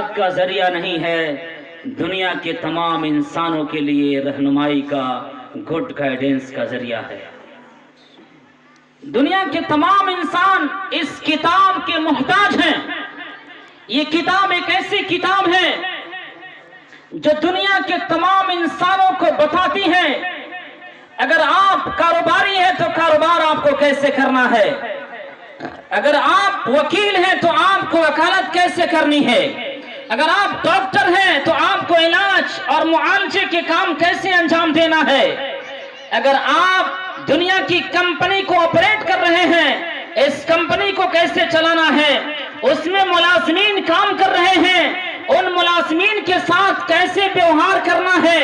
का जरिया नहीं है, दुनिया के तमाम इंसानों के लिए रहनुमाई का, गुड गाइडेंस का जरिया है। दुनिया के तमाम इंसान इस किताब के मुहताज हैं। ये किताब एक ऐसी किताब है जो दुनिया के तमाम इंसानों को बताती है, अगर आप कारोबारी हैं तो कारोबार आपको कैसे करना है, अगर आप वकील हैं तो आपको वकालत कैसे करनी है, अगर आप डॉक्टर हैं तो आपको इलाज और मुआवजे के काम कैसे अंजाम देना है, अगर आप दुनिया की कंपनी को ऑपरेट कर रहे हैं, इस कंपनी को कैसे चलाना है, उसमें मुलाजिमीन काम कर रहे हैं, उन मुलाजिमीन के साथ कैसे व्यवहार करना है,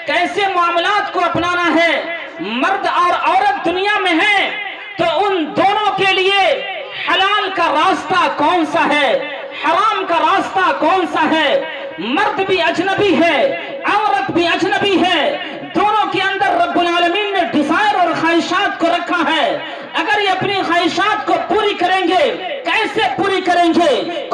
कैसे मामलात को अपनाना है। मर्द और औरत दुनिया में है तो उन दोनों के लिए हलाल का रास्ता कौन सा है, हराम का रास्ता कौन सा है। मर्द भी अजनबी है, औरत भी अजनबी है, दोनों के अंदर रब्बुल आलमीन ने डिजायर और ख्वाहिशात को रखा है। अगर ये अपनी ख्वाहिशात को पूरी करेंगे, कैसे पूरी करेंगे,